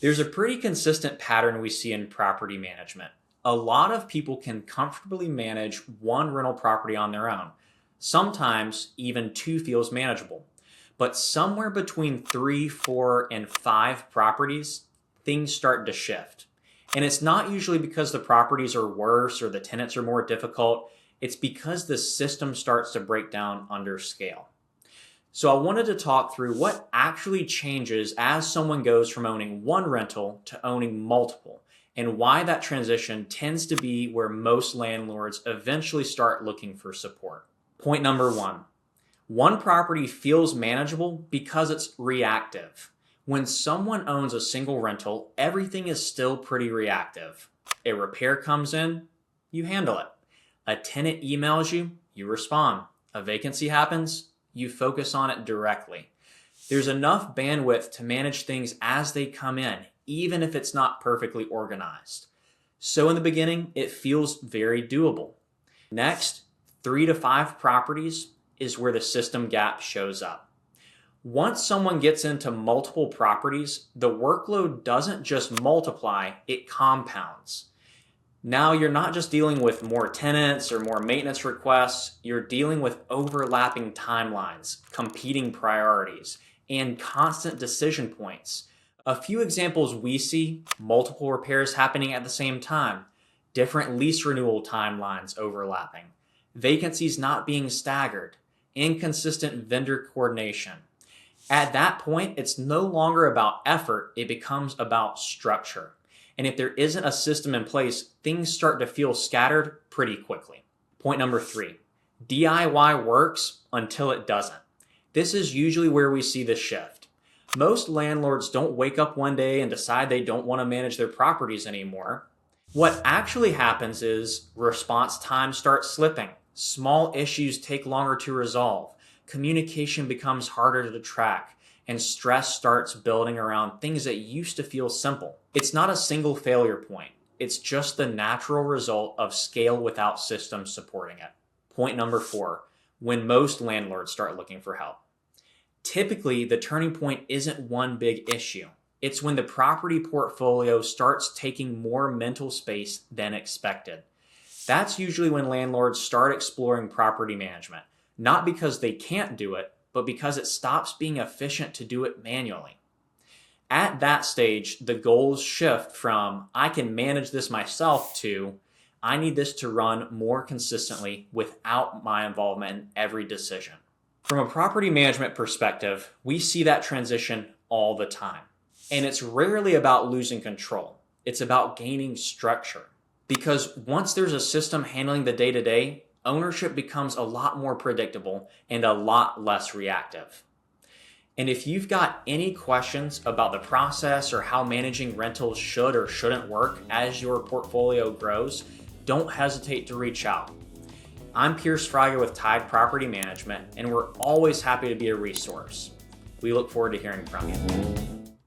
There's a pretty consistent pattern we see in property management. A lot of people can comfortably manage one rental property on their own. Sometimes even two feels manageable. But somewhere between 3, 4, and 5 properties, things start to shift. And it's not usually because the properties are worse or the tenants are more difficult. It's because the system starts to break down under scale. So I wanted to talk through what actually changes as someone goes from owning one rental to owning multiple, and why that transition tends to be where most landlords eventually start looking for support. Point number 1. One property feels manageable because it's reactive. When someone owns a single rental, everything is still pretty reactive. A repair comes in, you handle it. A tenant emails you, you respond. A vacancy happens, you focus on it directly. There's enough bandwidth to manage things as they come in, even if it's not perfectly organized. So in the beginning, it feels very doable. Next, 3 to 5 properties is where the system gap shows up. Once someone gets into multiple properties, the workload doesn't just multiply, it compounds. Now you're not just dealing with more tenants or more maintenance requests, you're dealing with overlapping timelines, competing priorities, and constant decision points. A few examples we see: multiple repairs happening at the same time, different lease renewal timelines overlapping, vacancies not being staggered, inconsistent vendor coordination. At that point, it's no longer about effort, it becomes about structure. And if there isn't a system in place, things start to feel scattered pretty quickly. Point number 3, DIY works until it doesn't. This is usually where we see the shift. Most landlords don't wake up one day and decide they don't want to manage their properties anymore. What actually happens is response time starts slipping. Small issues take longer to resolve. Communication becomes harder to track. And stress starts building around things that used to feel simple. It's not a single failure point. It's just the natural result of scale without systems supporting it. Point number 4, when most landlords start looking for help. Typically, the turning point isn't one big issue. It's when the property portfolio starts taking more mental space than expected. That's usually when landlords start exploring property management, not because they can't do it, but because it stops being efficient to do it manually. At that stage, the goals shift from "I can manage this myself" to "I need this to run more consistently without my involvement in every decision." From a property management perspective, we see that transition all the time. And it's rarely about losing control. It's about gaining structure. Because once there's a system handling the day-to-day, ownership becomes a lot more predictable and a lot less reactive. And if you've got any questions about the process or how managing rentals should or shouldn't work as your portfolio grows, don't hesitate to reach out. I'm Pierce Fryer with Tide Property Management, and we're always happy to be a resource. We look forward to hearing from you.